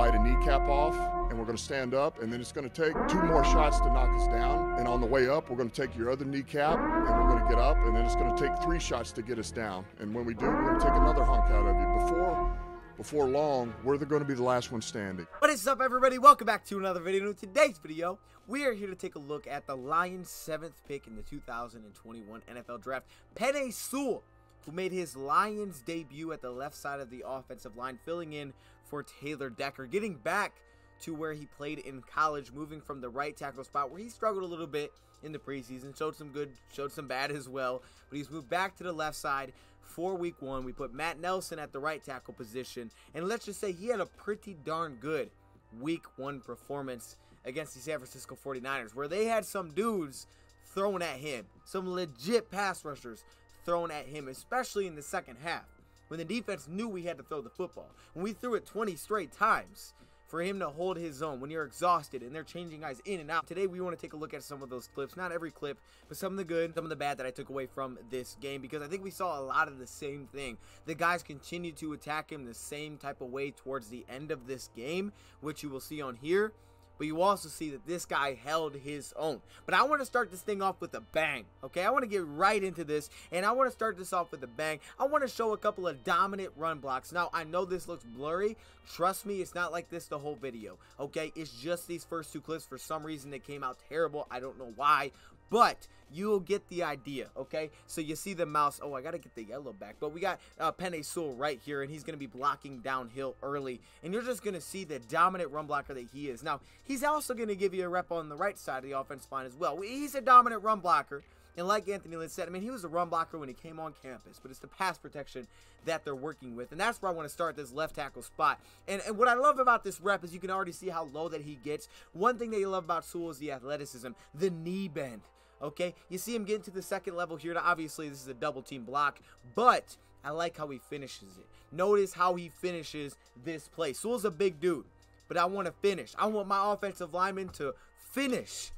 bite a kneecap off, and we're going to stand up, and then it's going to take 2 more shots to knock us down. And on the way up, we're going to take your other kneecap, and we're going to get up, and then it's going to take 3 shots to get us down. And when we do, we're going to take another hunk out of you. Before long, we're going to be the last one standing. What is up, everybody? Welcome back to another video. In today's video, we are here to take a look at the Lions' 7th pick in the 2021 NFL Draft, Penei Sewell, who made his Lions debut at the left side of the offensive line, filling in for Taylor Decker, getting back to where he played in college, moving from the right tackle spot where he struggled a little bit in the preseason, showed some good, showed some bad as well, but he's moved back to the left side for week 1. We put Matt Nelson at the right tackle position, and let's just say he had a pretty darn good week 1 performance against the San Francisco 49ers, where they had some dudes thrown at him, some legit pass rushers thrown at him, especially in the second half, when the defense knew we had to throw the football. When we threw it 20 straight times, for him to hold his own when you're exhausted and they're changing guys in and out. Today we want to take a look at some of those clips, not every clip, but some of the good, some of the bad that I took away from this game, because I think we saw a lot of the same thing. The guys continued to attack him the same type of way towards the end of this game, which you will see on here. But you also see that this guy held his own. But I want to start this thing off with a bang, okay? I want to get right into this, and I want to start this off with a bang. I want to show a couple of dominant run blocks. Now, I know this looks blurry. Trust me, it's not like this the whole video, okay? It's just these first 2 clips. For some reason, they came out terrible. I don't know why, but you'll get the idea, okay? So you see the mouse. Oh, I got to get the yellow back. But we got Penei Sewell right here, and he's going to be blocking downhill early. And you're just going to see the dominant run blocker that he is. Now, he's also going to give you a rep on the right side of the offensive line as well. He's a dominant run blocker. And like Anthony Lynn said, I mean, he was a run blocker when he came on campus, but it's the pass protection that they're working with. And that's where I want to start this left tackle spot. And what I love about this rep is you can already see how low that he gets. One thing that you love about Sewell is the athleticism, the knee bend. Okay, you see him getting to the second level here. Now, obviously, this is a double team block, but I like how he finishes it. Notice how he finishes this play. Sewell's a big dude, but I want to finish. I want my offensive lineman to finish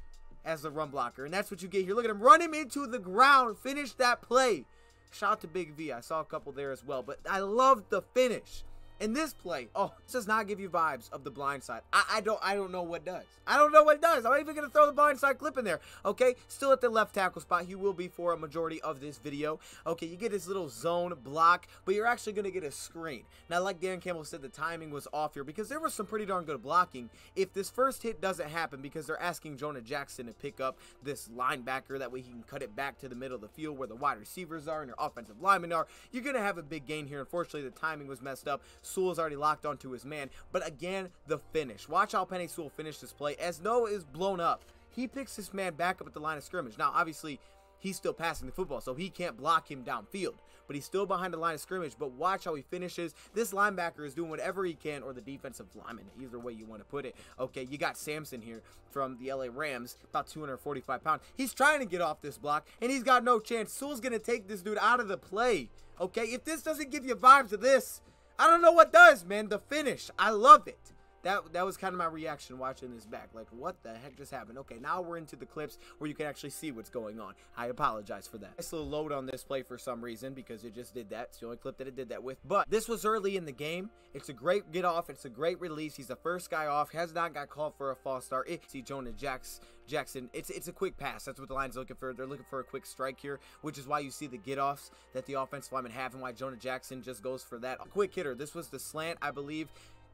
as the run blocker, and that's what you get here. Look at him run him into the ground, finish that play. Shout out to Big V. I saw a couple there as well, but I love the finish. And this play, oh, this does not give you vibes of the blind side. I don't know what does. I don't know what does. I'm even going to throw the blind side clip in there. Okay, still at the left tackle spot. He will be for a majority of this video. Okay, you get this little zone block, but you're actually going to get a screen. Now, like Dan Campbell said, the timing was off here because there was some pretty darn good blocking. If this first hit doesn't happen because they're asking Jonah Jackson to pick up this linebacker, that way he can cut it back to the middle of the field where the wide receivers are and your offensive linemen are, you're going to have a big gain here. Unfortunately, the timing was messed up. Sewell's already locked onto his man, but again, the finish. Watch how Penei Sewell finished this play. As Noah is blown up, he picks this man back up at the line of scrimmage. Now, obviously, he's still passing the football, so he can't block him downfield, but he's still behind the line of scrimmage. But watch how he finishes. This linebacker is doing whatever he can, or the defensive lineman, either way you want to put it. Okay, you got Samson here from the LA Rams, about 245 pounds. He's trying to get off this block, and he's got no chance. Sewell's going to take this dude out of the play. Okay, if this doesn't give you vibes of this, I don't know what does, man. The finish, I love it. That was kind of my reaction watching this back. Like, what the heck just happened? Okay, now we're into the clips where you can actually see what's going on. I apologize for that. Nice little load on this play for some reason because it just did that. It's the only clip that it did that with. But this was early in the game. It's a great get off. It's a great release. He's the first guy off. Has not got called for a false start. See Jonah Jackson. It's a quick pass. That's what the line's looking for. They're looking for a quick strike here, which is why you see the get-offs that the offensive linemen have and why Jonah Jackson just goes for that. A quick hitter. This was the slant, I believe.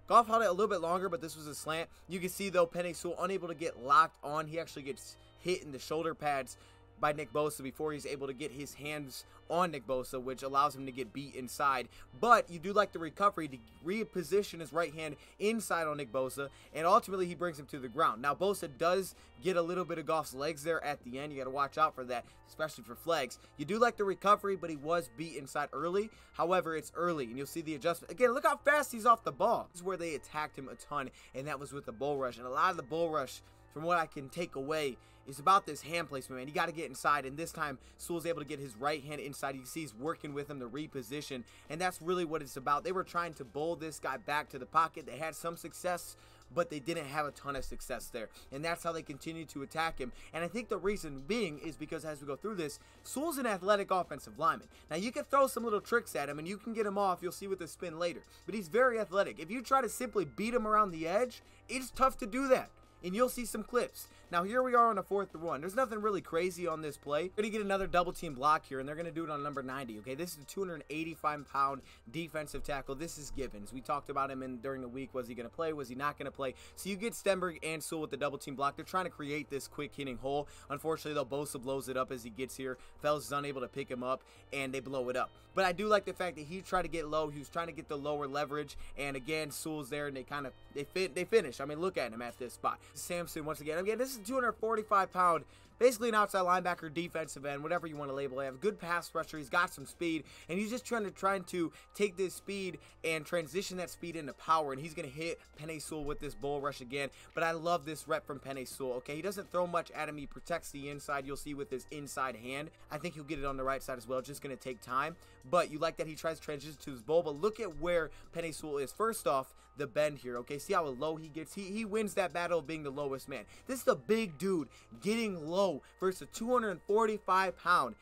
Goff held it a little bit longer, but this was a slant. You can see, though, Penei Sewell unable to get locked on. He actually gets hit in the shoulder pads by Nick Bosa before he's able to get his hands on Nick Bosa, which allows him to get beat inside. But you do like the recovery to reposition his right hand inside on Nick Bosa, and ultimately he brings him to the ground. Now, Bosa does get a little bit of Goff's legs there at the end. You got to watch out for that, especially for flags. You do like the recovery, but he was beat inside early. However, it's early, and you'll see the adjustment. Again, look how fast he's off the ball. This is where they attacked him a ton, and that was with the bull rush. And a lot of the bull rush, from what I can take away, is about this hand placement, man. You got to get inside, and this time Sewell's able to get his right hand inside. You can see he's working with him to reposition, and that's really what it's about. They were trying to bowl this guy back to the pocket. They had some success, but they didn't have a ton of success there. And that's how they continue to attack him. And I think the reason being is because as we go through this, Sewell's an athletic offensive lineman. Now, you can throw some little tricks at him, and you can get him off. You'll see with the spin later. But he's very athletic. If you try to simply beat him around the edge, it's tough to do that. And you'll see some clips. Now, here we are on a 4th and 1. There's nothing really crazy on this play. We're going to get another double team block here, and they're going to do it on number 90, okay? This is a 285-pound defensive tackle. This is Gibbons. We talked about him during the week. Was he going to play? Was he not going to play? So you get Stenberg and Sewell with the double team block. They're trying to create this quick hitting hole. Unfortunately, though, Bosa blows it up as he gets here. Fells is unable to pick him up, and they blow it up. But I do like the fact that he tried to get low. He was trying to get the lower leverage, and again, Sewell's there, and they finish. I mean, look at him at this spot. Samson, once again, this is 245-pound, basically an outside linebacker, defensive end, whatever you want to label it. Have a good pass rusher. He's got some speed, and he's just trying to take this speed and transition that speed into power, and he's going to hit Penei Sewell with this bull rush again. But I love this rep from Penei Sewell, okay? He doesn't throw much at him. He protects the inside. You'll see with his inside hand. I think he'll get it on the right side as well. It's just going to take time, but you like that he tries to transition to his bull. But look at where Penei Sewell is. First off, the bend here, okay? See how low he gets? He wins that battle of being the lowest man. This is a big dude getting low versus a 245-pound,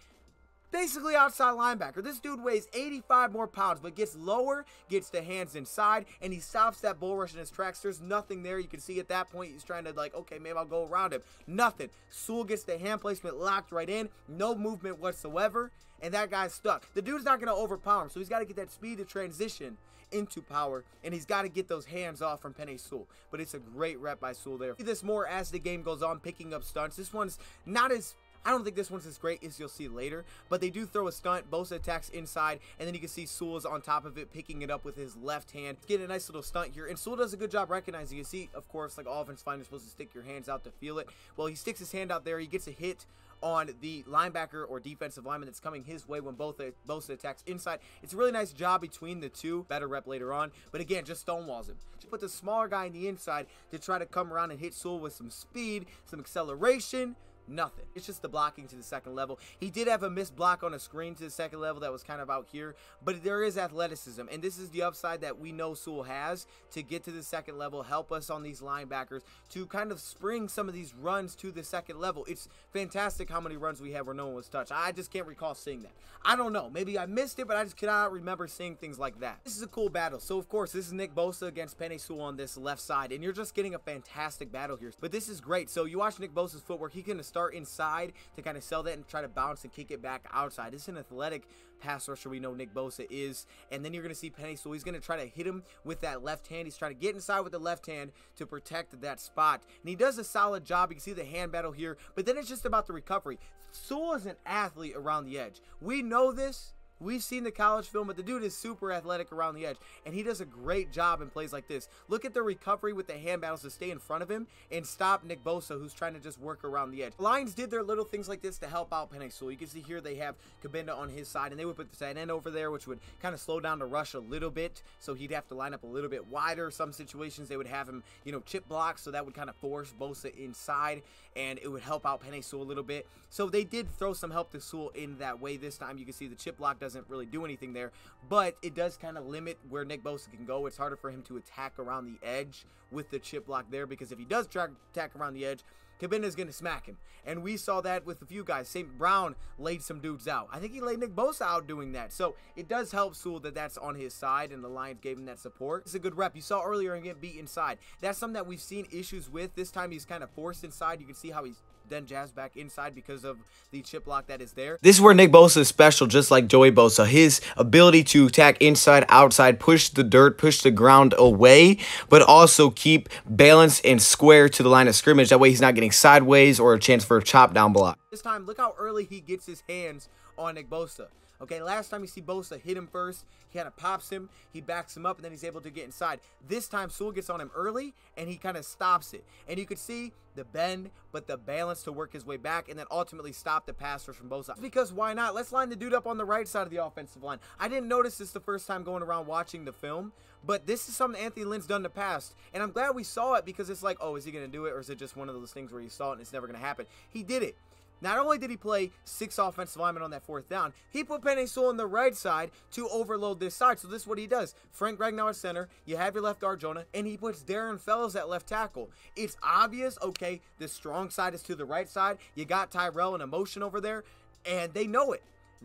basically outside linebacker. This dude weighs 85 more pounds, but gets lower, gets the hands inside, and he stops that bull rush in his tracks. There's nothing there. You can see at that point, he's trying to okay, maybe I'll go around him. Nothing. Sewell gets the hand placement locked right in. No movement whatsoever, and that guy's stuck. The dude's not going to overpower him, so he's got to get that speed to transition into power, and he's got to get those hands off from Penei Sewell. But it's a great rep by Sewell there. See this more as the game goes on, picking up stunts. This one's not as, I don't think this one's as great as you'll see later, but they do throw a stunt. Bosa attacks inside, and then you can see Sewell's on top of it, picking it up with his left hand. Getting a nice little stunt here, and Sewell does a good job recognizing. You see, of course, like all offensive linemen, you're supposed to stick your hands out to feel it. Well, he sticks his hand out there. He gets a hit on the linebacker or defensive lineman that's coming his way when Bosa attacks inside. It's a really nice job between the two. Better rep later on. But again, just stonewalls him. Just put the smaller guy in the inside to try to come around and hit Sewell with some speed, some acceleration. Nothing. It's just the blocking to the second level. He did have a missed block on a screen to the second level that was kind of out here, but there is athleticism, and this is the upside that we know Sewell has to get to the second level, help us on these linebackers to kind of spring some of these runs to the second level. It's fantastic how many runs we have where no one was touched. I just can't recall seeing that. I don't know. Maybe I missed it, but I just cannot remember seeing things like that. This is a cool battle. So, of course, this is Nick Bosa against Penei Sewell on this left side, and you're just getting a fantastic battle here. But this is great. So you watch Nick Bosa's footwork. He can start inside to kind of sell that and try to bounce and kick it back outside. This is an athletic pass rusher we know Nick Bosa is. And then you're going to see Penei Sewell. He's going to try to hit him with that left hand. He's trying to get inside with the left hand to protect that spot. And he does a solid job. You can see the hand battle here. But then it's just about the recovery. Sewell is an athlete around the edge. We know this. We've seen the college film, but the dude is super athletic around the edge, and he does a great job in plays like this. Look at the recovery with the hand battles to stay in front of him and stop Nick Bosa, who's trying to just work around the edge. Lions did their little things like this to help out Penei Sewell. You can see here they have Cabinda on his side, and they would put the tight end over there, which would kind of slow down the rush a little bit, so he'd have to line up a little bit wider. Some situations they would have him, chip block, so that would kind of force Bosa inside, and it would help out Penei Sewell a little bit. So they did throw some help to Sewell in that way this time. You can see the chip block doesn't really do anything there, but it does kind of limit where Nick Bosa can go. It's harder for him to attack around the edge with the chip block there, because if he does try to attack around the edge, Cabinda is going to smack him. And we saw that with a few guys. St. Brown laid some dudes out. I think he laid Nick Bosa out doing that. So it does help Sewell that that's on his side, and the Lions gave him that support. It's a good rep. You saw earlier him get beat inside. That's something that we've seen issues with. This time he's kind of forced inside. You can see how he's then jabs back inside because of the chip block that is there. This is where Nick Bosa is special, just like Joey Bosa. His ability to attack inside, outside, push the dirt, push the ground away, but also keep balanced and square to the line of scrimmage. That way he's not getting sideways or a chance for a chop down block. This time, look how early he gets his hands on Nick Bosa. Okay, last time you see Bosa hit him first, he kind of pops him, he backs him up, and then he's able to get inside. This time, Sewell gets on him early, and he kind of stops it. And you could see the bend, but the balance to work his way back, and then ultimately stop the pass rush from Bosa. Because why not? Let's line the dude up on the right side of the offensive line. I didn't notice this the first time going around watching the film, but this is something Anthony Lynn's done in the past, and I'm glad we saw it, because it's like, oh, is he going to do it, or is it just one of those things where you saw it and it's never going to happen? He did it. Not only did he play 6 offensive linemen on that 4th down, he put Penei Sewell on the right side to overload this side. So this is what he does. Frank Ragnow at center, you have your left guard Jonah, and he puts Darren Fellows at left tackle. It's obvious, okay, the strong side is to the right side. You got Tyrell in motion over there, and they know it.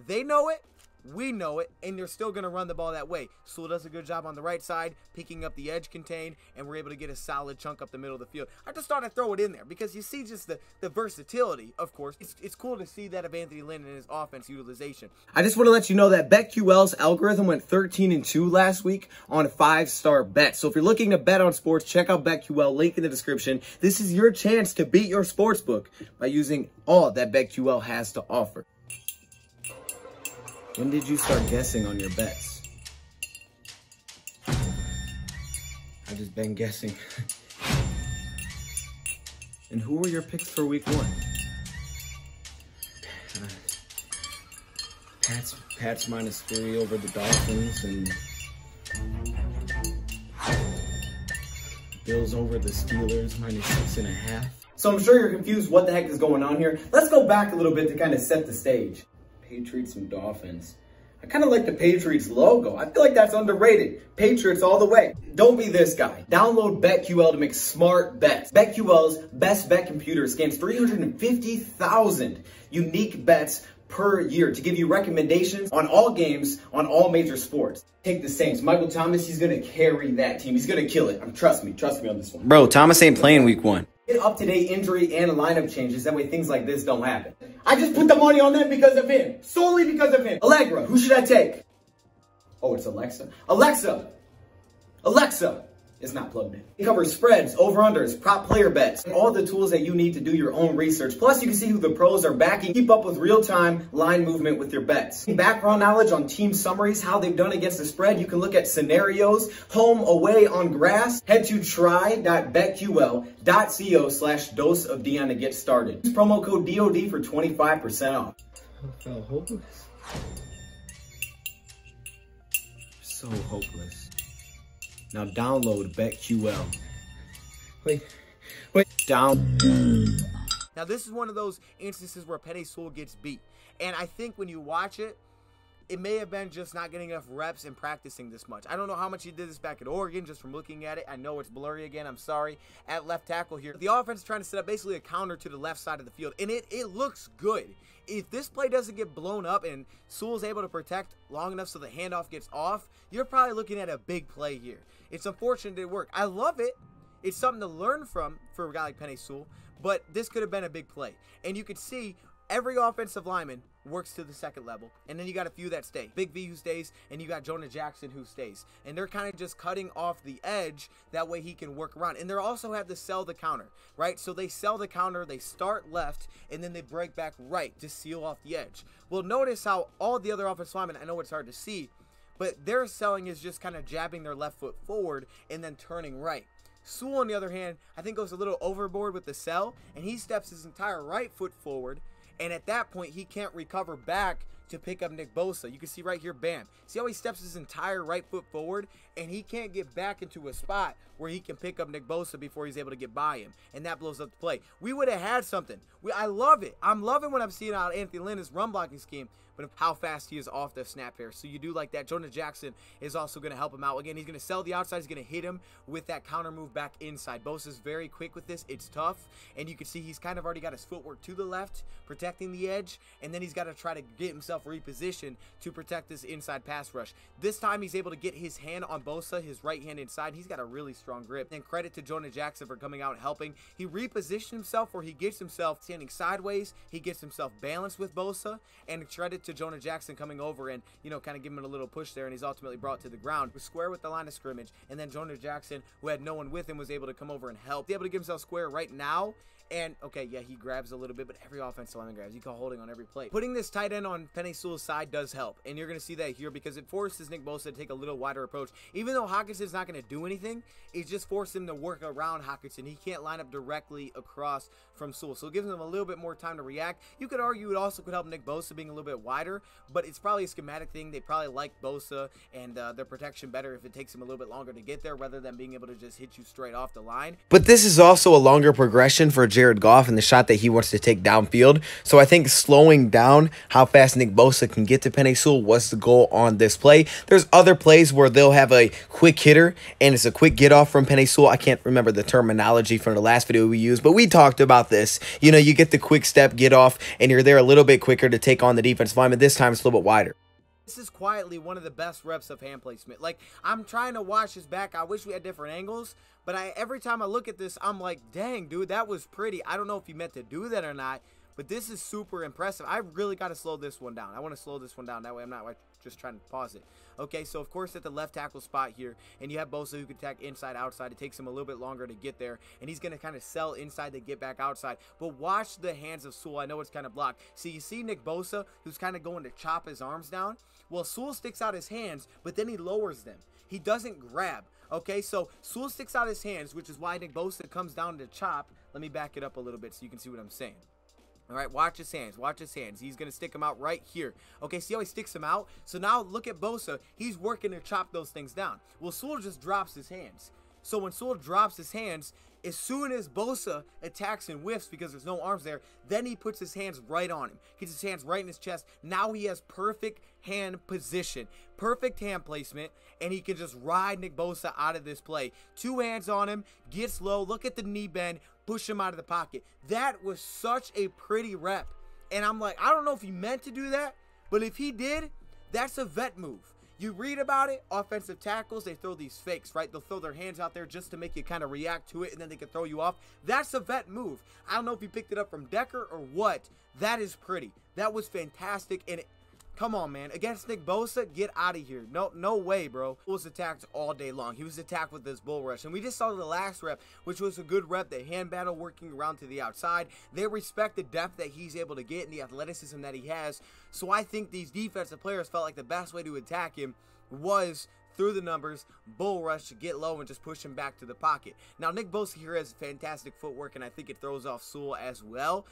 They know it. We know it, and they're still going to run the ball that way. Sewell does a good job on the right side, picking up the edge contain, and we're able to get a solid chunk up the middle of the field. I just thought I'd throw it in there because you see just the versatility, of course. It's cool to see that of Anthony Lynn and his offense utilization. I just want to let you know that BetQL's algorithm went 13-2 last week on 5-star bets. So if you're looking to bet on sports, check out BetQL, link in the description. This is your chance to beat your sportsbook by using all that BetQL has to offer. When did you start guessing on your bets? I've just been guessing. And who were your picks for week 1? Pats -3 over the Dolphins and Bills over the Steelers -6.5. So I'm sure you're confused what the heck is going on here. Let's go back a little bit to kind of set the stage. Patriots and Dolphins. I kind of like the Patriots logo. I feel like that's underrated. Patriots all the way. Don't be this guy. Download BetQL to make smart bets. BetQL's best bet computer scans 350,000 unique bets per year to give you recommendations on all games, on all major sports. Take the Saints. Michael Thomas, he's going to carry that team. He's going to kill it. Trust me on this one. Bro, Thomas ain't playing week 1. Get up-to-date injury and lineup changes. That way things like this don't happen. I just put the money on them because of him. Solely because of him. Allegra, who should I take? Oh, it's Alexa. Alexa is not plugged in. It covers spreads, over-unders, prop player bets, and all the tools that you need to do your own research. Plus, you can see who the pros are backing. Keep up with real-time line movement with your bets. Background knowledge on team summaries, how they've done against the spread. You can look at scenarios, home, away, on grass. Head to try.betql.co/dose of Dion to get started. Use promo code DOD for 25% off. I felt hopeless. So hopeless. Now download BetQL. Wait, down. Now this is one of those instances where Penei Sewell gets beat. And I think when you watch it, it may have been just not getting enough reps and practicing this much. I don't know how much he did this back at Oregon just from looking at it. I know it's blurry again, I'm sorry. At left tackle here, the offense is trying to set up basically a counter to the left side of the field. And it looks good. If this play doesn't get blown up and Sewell's able to protect long enough so the handoff gets off, you're probably looking at a big play here. It's unfortunate it worked. I love it. It's something to learn from for a guy like Penei Sewell, but this could have been a big play. And you could see every offensive lineman works to the second level, and then you got a few that stay. Big V who stays, and you got Jonah Jackson who stays. And they're kind of just cutting off the edge, that way he can work around. And they also have to sell the counter, right? So they sell the counter, they start left, and then they break back right to seal off the edge. Well, notice how all the other offensive linemen, I know it's hard to see, but their selling is just kind of jabbing their left foot forward and then turning right. Sewell, on the other hand, I think goes a little overboard with the sell, and he steps his entire right foot forward, and at that point, he can't recover back to pick up Nick Bosa. You can see right here, bam. See how he steps his entire right foot forward, and he can't get back into a spot where he can pick up Nick Bosa before he's able to get by him, and that blows up the play. We would have had something. I love it. I'm loving what I'm seeing out of Anthony Lynn's run blocking scheme, but how fast he is off the snap here. So you do like that. Jonah Jackson is also going to help him out. Again, he's going to sell the outside. He's going to hit him with that counter move back inside. Bosa's very quick with this. It's tough, and you can see he's kind of already got his footwork to the left, protecting the edge, and then he's got to try to get himself repositioned to protect this inside pass rush. This time he's able to get his hand on Bosa, his right hand inside. He's got a really strong grip. And credit to Jonah Jackson for coming out and helping. He repositioned himself where he gets himself standing sideways. He gets himself balanced with Bosa, and credit to Jonah Jackson coming over and, you know, kind of giving him a little push there, and he's ultimately brought to the ground. Was square with the line of scrimmage, and then Jonah Jackson, who had no one with him, was able to come over and help. He's able to give himself square right now. And, okay, yeah, he grabs a little bit, but every offensive lineman grabs. You call holding on every play. Putting this tight end on Penei Sewell's side does help, and you're going to see that here because it forces Nick Bosa to take a little wider approach. Even though Hawkinson's not going to do anything, it just forced him to work around Hawkinson. He can't line up directly across from Sewell, so it gives him a little bit more time to react. You could argue it also could help Nick Bosa being a little bit wider. wider, but it's probably a schematic thing. They probably like Bosa and their protection better if it takes him a little bit longer to get there rather than being able to just hit you straight off the line. But this is also a longer progression for Jared Goff and the shot that he wants to take downfield. So I think slowing down how fast Nick Bosa can get to Penei Sewell was the goal on this play. There's other plays where they'll have a quick hitter and it's a quick get off from Penei Sewell. I can't remember the terminology from the last video we used, but we talked about this. You know, you get the quick step get off and you're there a little bit quicker to take on the defensive lineman. This time it's a little bit wider. This is quietly one of the best reps of hand placement. Like, I'm trying to watch his back. I wish we had different angles, but every time I look at this, I'm like, dang, dude, that was pretty. I don't know if he meant to do that or not, but this is super impressive. I really got to slow this one down. I want to slow this one down. That way I'm not just trying to pause it. Okay, so of course at the left tackle spot here, and you have Bosa who can attack inside, outside. It takes him a little bit longer to get there, and he's going to kind of sell inside to get back outside. But watch the hands of Sewell. I know it's kind of blocked. See, you see Nick Bosa, who's kind of going to chop his arms down? Well, Sewell sticks out his hands, but then he lowers them. He doesn't grab. Okay, so Sewell sticks out his hands, which is why Nick Bosa comes down to chop. Let me back it up a little bit so you can see what I'm saying. All right, watch his hands. Watch his hands. He's going to stick them out right here. Okay, see how he sticks them out? So now look at Bosa. He's working to chop those things down. Well, Sewell just drops his hands. So when Sewell drops his hands, as soon as Bosa attacks and whiffs because there's no arms there, then he puts his hands right on him. Gets his hands right in his chest. Now he has perfect hand position, perfect hand placement, and he can just ride Nick Bosa out of this play. Two hands on him, gets low, look at the knee bend, push him out of the pocket. That was such a pretty rep. And I'm like, I don't know if he meant to do that, but if he did, that's a vet move. You read about it, offensive tackles, they throw these fakes, right? They'll throw their hands out there just to make you kind of react to it, and then they can throw you off. That's a vet move. I don't know if he picked it up from Decker or what. That is pretty. That was fantastic, and come on, man. Against Nick Bosa, get out of here. No way, bro. He was attacked all day long. He was attacked with this bull rush. And we just saw the last rep, which was a good rep, the hand battle working around to the outside. They respect the depth that he's able to get and the athleticism that he has. So I think these defensive players felt like the best way to attack him was through the numbers, bull rush to get low and just push him back to the pocket. Now, Nick Bosa here has fantastic footwork, and I think it throws off Sewell as well.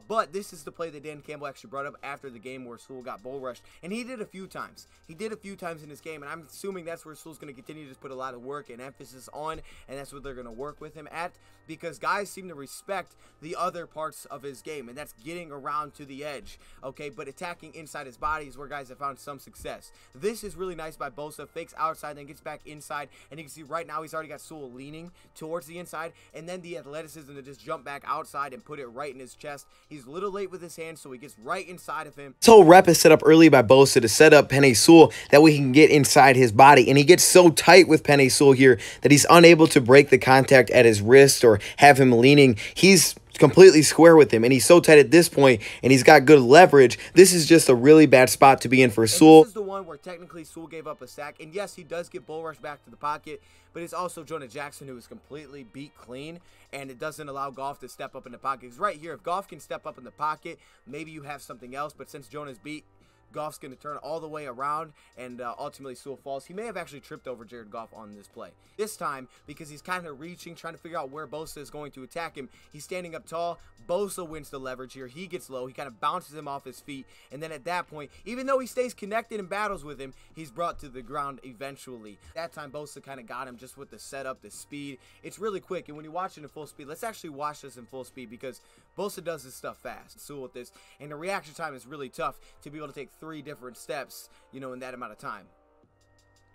But this is the play that Dan Campbell actually brought up after the game where Sewell got bull rushed, and he did a few times. He did a few times in this game, and I'm assuming that's where Sewell's going to continue to just put a lot of work and emphasis on, and that's what they're going to work with him at, because guys seem to respect the other parts of his game, and that's getting around to the edge, okay? But attacking inside his body is where guys have found some success. This is really nice by Bosa. Fakes outside, then gets back inside, and you can see right now he's already got Sewell leaning towards the inside, and then the athleticism to just jump back outside and put it right in his chest. He's a little late with his hands, so he gets right inside of him. This whole rep is set up early by Bosa to set up Penei Sewell that way he can get inside his body, and he gets so tight with Penei Sewell here that he's unable to break the contact at his wrist or have him leaning. He's completely square with him, and he's so tight at this point, and he's got good leverage. This is just a really bad spot to be in for Sewell. This is the one where technically Sewell gave up a sack, and yes, he does get bull rush back to the pocket, but it's also Jonah Jackson who is completely beat clean, and it doesn't allow Goff to step up in the pocket. Because right here, if Goff can step up in the pocket, maybe you have something else, but since Jonah's beat, Goff's going to turn all the way around, and ultimately Sewell falls. He may have actually tripped over Jared Goff on this play. This time, because he's kind of reaching, trying to figure out where Bosa is going to attack him, he's standing up tall. Bosa wins the leverage here. He gets low. He kind of bounces him off his feet, and then at that point, even though he stays connected and battles with him, he's brought to the ground eventually. That time, Bosa kind of got him just with the setup, the speed. It's really quick, and when you watch it in full speed, let's actually watch this in full speed, because Bosa does this stuff fast. Sewell with this, and the reaction time is really tough to be able to take 3 different steps, you know, in that amount of time.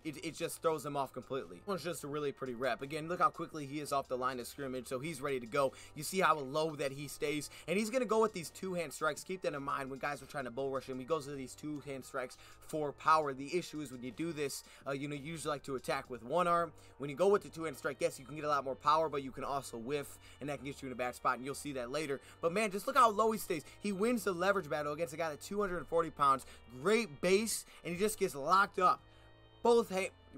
It just throws them off completely. It's just a really pretty rep. Again, look how quickly he is off the line of scrimmage, so he's ready to go. You see how low that he stays, and he's going to go with these 2-hand strikes. Keep that in mind when guys are trying to bull rush him. He goes to these 2-hand strikes for power. The issue is when you do this, you know, you usually like to attack with one arm. When you go with the 2-hand strike, yes, you can get a lot more power, but you can also whiff, and that can get you in a bad spot, and you'll see that later. But man, just look how low he stays. He wins the leverage battle against a guy that's 240 pounds, great base, and he just gets locked up. Both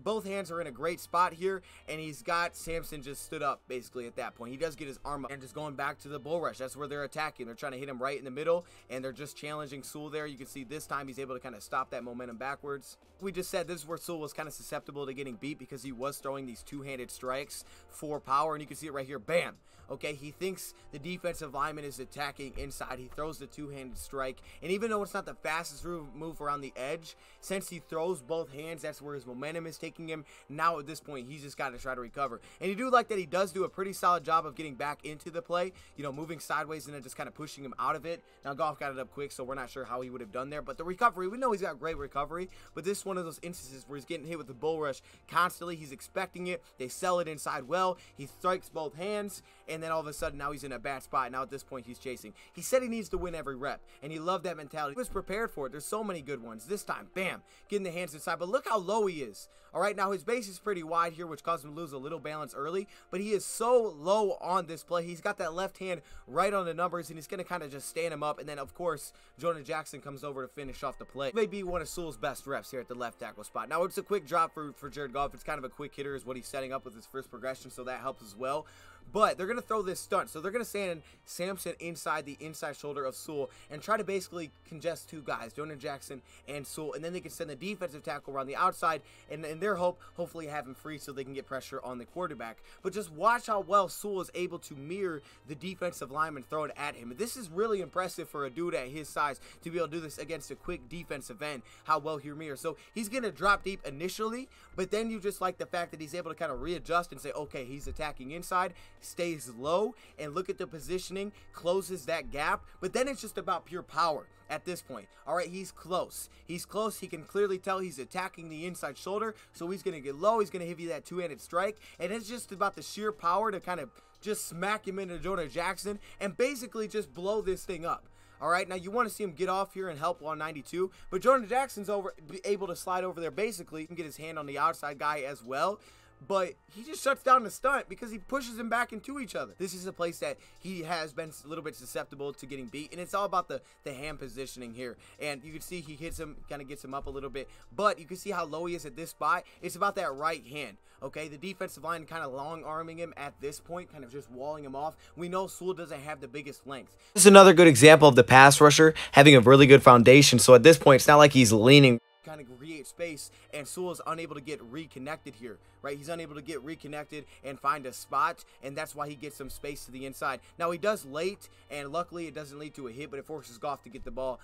both hands are in a great spot here, and he's got Samson just stood up basically at that point. He does get his arm up and just going back to the bull rush. That's where they're attacking. They're trying to hit him right in the middle, and they're just challenging Sewell there. You can see this time he's able to kind of stop that momentum backwards. We just said this is where Sewell was kind of susceptible to getting beat because he was throwing these two-handed strikes for power, and you can see it right here. Bam. Okay, he thinks the defensive lineman is attacking inside. He throws the two-handed strike, and even though it's not the fastest move around the edge, since he throws both hands, that's where his momentum is taking him. Now at this point, he's just got to try to recover. And you do like that he does do a pretty solid job of getting back into the play, you know, moving sideways and then just kind of pushing him out of it. Now Goff got it up quick, so we're not sure how he would have done there, but the recovery, we know he's got great recovery, but this is one of those instances where he's getting hit with the bull rush constantly. He's expecting it. They sell it inside well. He strikes both hands, and then all of a sudden now he's in a bad spot. Now at this point he's chasing. He said he needs to win every rep, and he loved that mentality. He was prepared for it. There's so many good ones. This time, bam, getting the hands inside, but look how low he is. All right, now his base is pretty wide here, which caused him to lose a little balance early, but he is so low on this play. He's got that left hand right on the numbers, and he's going to kind of just stand him up, and then of course Jonah Jackson comes over to finish off the play. Maybe one of Sewell's best reps here at the left tackle spot. Now it's a quick drop for Jared Goff. It's kind of a quick hitter is what he's setting up with his first progression, so that helps as well. But they're going to throw this stunt. So they're going to send Samson inside the inside shoulder of Sewell and try to basically congest two guys, Jonah Jackson and Sewell. And then they can send the defensive tackle around the outside and in their hope, hopefully have him free so they can get pressure on the quarterback. But just watch how well Sewell is able to mirror the defensive lineman throwing at him. This is really impressive for a dude at his size to be able to do this against a quick defensive end, how well he mirrors. So he's going to drop deep initially, but then you just like the fact that he's able to kind of readjust and say, okay, he's attacking inside, stays low, and look at the positioning, closes that gap. But then it's just about pure power at this point. All right, he's close. He's close. He can clearly tell he's attacking the inside shoulder, so he's going to get low. He's going to give you that two-handed strike, and it's just about the sheer power to kind of just smack him into Jonah Jackson and basically just blow this thing up. All right, now you want to see him get off here and help on 92, but Jonah Jackson's able to slide over there basically and get his hand on the outside guy as well. But he just shuts down the stunt because he pushes him back into each other. This is a place that he has been a little bit susceptible to getting beat, and it's all about the hand positioning here. And you can see he hits him, kind of gets him up a little bit, but you can see how low he is at this spot. It's about that right hand, okay? The defensive line kind of long-arming him at this point, kind of just walling him off. We know Sewell doesn't have the biggest length. This is another good example of the pass rusher having a really good foundation, so at this point, it's not like he's leaning. Kind of create space, and Sewell is unable to get reconnected here, right? He's unable to get reconnected and find a spot, and that's why he gets some space to the inside. Now he does late, and luckily it doesn't lead to a hit, but it forces Goff to get the ball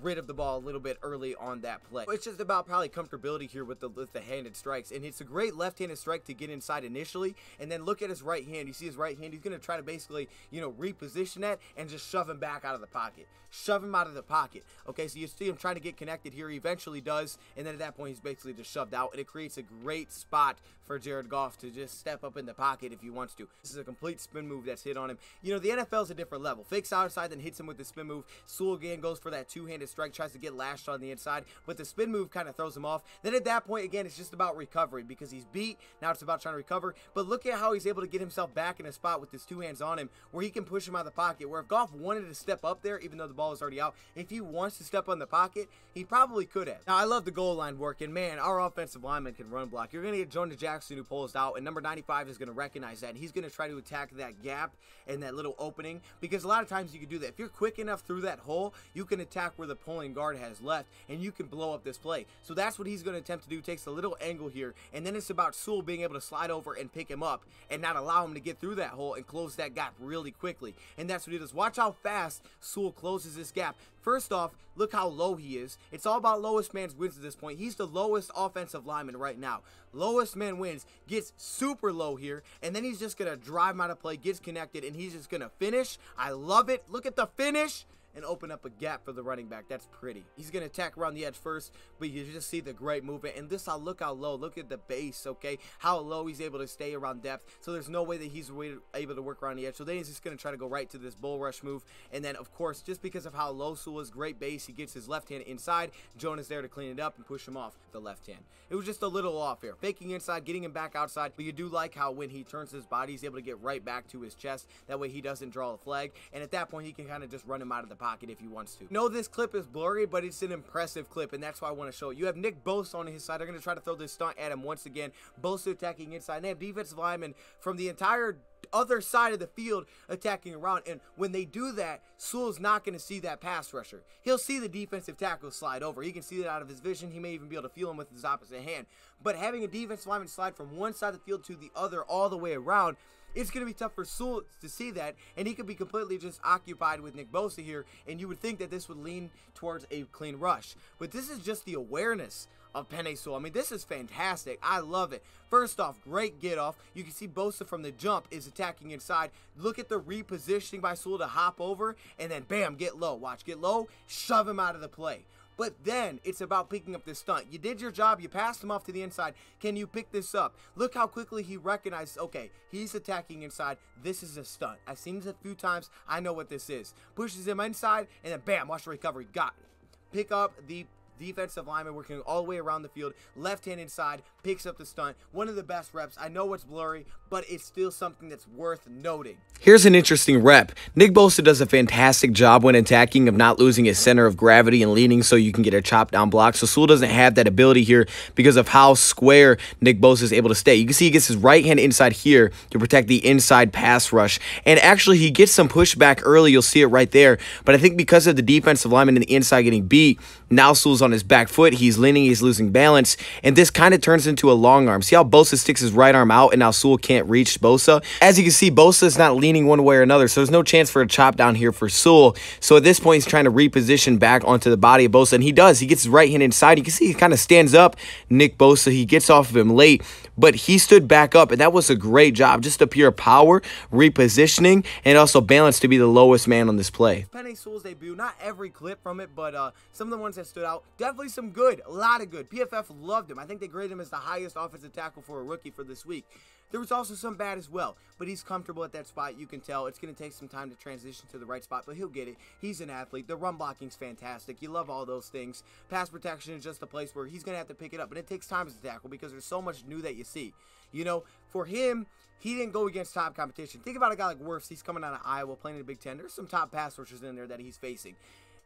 rid of the ball a little bit early on that play. It's just about probably comfortability here with the handed strikes, and it's a great left-handed strike to get inside initially, and then look at his right hand. You see his right hand, he's going to try to basically, you know, reposition that and just shove him back out of the pocket. Shove him out of the pocket. Okay, so you see him trying to get connected here. He eventually does, and then at that point he's basically just shoved out, and it creates a great spot for Jared Goff to just step up in the pocket if he wants to. This is a complete spin move that's hit on him. You know, the NFL's a different level. Fakes outside, then hits him with the spin move. Sewell again goes for that two-handed strike, tries to get lashed on the inside, but the spin move kind of throws him off. Then at that point, again, it's just about recovery because he's beat. Now it's about trying to recover, but look at how he's able to get himself back in a spot with his two hands on him where he can push him out of the pocket, where if Goff wanted to step up there, even though the ball is already out, if he wants to step on the pocket, he probably could have. Now, I love the goal line work, and man, our offensive lineman can run block. You're going to get Jonah Jackson who pulls out, and number 95 is going to recognize that, and he's going to try to attack that gap and that little opening, because a lot of times you can do that. If you're quick enough through that hole, you can attack where the pulling guard has left, and you can blow up this play. So that's what he's going to attempt to do. Takes a little angle here, and then it's about Sewell being able to slide over and pick him up and not allow him to get through that hole and close that gap really quickly. And that's what he does. Watch how fast Sewell closes this gap. First off, look how low he is. It's all about lowest man wins at this point. He's the lowest offensive lineman right now. Lowest man wins, gets super low here, and then he's just going to drive him out of play, gets connected, and he's just going to finish. I love it. Look at the finish. And open up a gap for the running back. That's pretty. He's going to attack around the edge first, but you just see the great movement. And this, look how low. Look at the base, okay? How low he's able to stay around depth. So there's no way that he's able to work around the edge. So then he's just going to try to go right to this bull rush move. And then, of course, just because of how low Sewell is, great base, he gets his left hand inside. Jonah's there to clean it up and push him off the left hand. It was just a little off here. Faking inside, getting him back outside. But you do like how when he turns his body, he's able to get right back to his chest. That way he doesn't draw a flag. And at that point, he can kind of just run him out of the pocket if he wants to. No, this clip is blurry, but it's an impressive clip, and that's why I want to show it. You have Nick Bosa on his side. They're going to try to throw this stunt at him once again. Bosa attacking inside. And they have defensive linemen from the entire other side of the field attacking around, and when they do that, Sewell's not going to see that pass rusher. He'll see the defensive tackle slide over. He can see that out of his vision. He may even be able to feel him with his opposite hand. But having a defensive lineman slide from one side of the field to the other all the way around, it's going to be tough for Sewell to see that, and he could be completely just occupied with Nick Bosa here, and you would think that this would lean towards a clean rush. But this is just the awareness of Penei Sewell. I mean, this is fantastic. I love it. First off, great get off. You can see Bosa from the jump is attacking inside. Look at the repositioning by Sewell to hop over, and then bam, get low. Watch, get low, shove him out of the play. But then it's about picking up this stunt. You did your job. You passed him off to the inside. Can you pick this up? Look how quickly he recognizes, okay, he's attacking inside. This is a stunt. I've seen this a few times. I know what this is. Pushes him inside, and then bam, watch the recovery. Got it. Pick up the defensive lineman working all the way around the field, left hand inside, picks up the stunt. One of the best reps. I know it's blurry, but it's still something that's worth noting. Here's an interesting rep. Nick Bosa does a fantastic job when attacking of not losing his center of gravity and leaning so you can get a chop down block. So Sewell doesn't have that ability here because of how square Nick Bosa is able to stay. You can see he gets his right hand inside here to protect the inside pass rush. And actually he gets some pushback early. You'll see it right there. But I think because of the defensive lineman in the inside getting beat, now Sewell's on his back foot. He's leaning. He's losing balance. And this kind of turns into a long arm. See how Bosa sticks his right arm out and now Sewell can't reach Bosa? As you can see, Bosa is not leaning one way or another. So there's no chance for a chop down here for Sewell. So at this point, he's trying to reposition back onto the body of Bosa. And he does. He gets his right hand inside. You can see he kind of stands up. Nick Bosa, he gets off of him late. But he stood back up, and that was a great job. Just a pure power, repositioning, and also balance to be the lowest man on this play. Penei Sewell's debut, not every clip from it, but some of the ones that stood out, definitely some good, a lot of good. PFF loved him. I think they graded him as the highest offensive tackle for a rookie for this week. There was also some bad as well, but he's comfortable at that spot. You can tell it's going to take some time to transition to the right spot, but he'll get it. He's an athlete. The run blocking's fantastic. You love all those things. Pass protection is just a place where he's going to have to pick it up, and it takes time as a tackle because there's so much new that you see. You know, for him, he didn't go against top competition. Think about a guy like Wirfs. He's coming out of Iowa playing in the Big Ten. There's some top pass rushers in there that he's facing.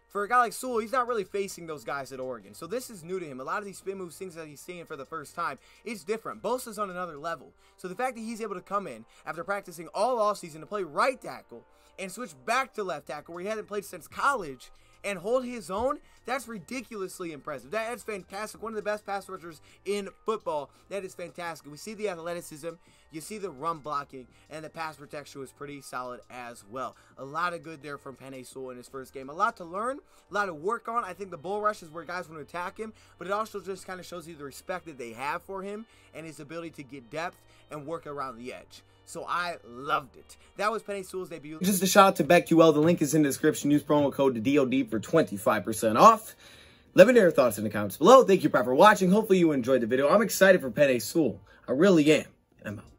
For a guy like Sewell, he's not really facing those guys at Oregon. So this is new to him. A lot of these spin moves, things that he's seeing for the first time, it's different. Bosa's on another level. So the fact that he's able to come in after practicing all offseason to play right tackle and switch back to left tackle where he hadn't played since college and hold his own, that's ridiculously impressive. That's fantastic. One of the best pass rushers in football. That is fantastic. We see the athleticism, you see the run blocking, and the pass protection was pretty solid as well. A lot of good there from Penei Sewell in his first game. A lot to learn, a lot to work on. I think the bull rush is where guys want to attack him, but it also just kind of shows you the respect that they have for him and his ability to get depth and work around the edge. So I loved it. That was Penei Sewell's debut. Just a shout out to b.godly. The link is in the description. Use promo code DOD for 25% off. Let me know your thoughts in the comments below. Thank you for watching. Hopefully you enjoyed the video. I'm excited for Penei Sewell. I really am. And I'm out.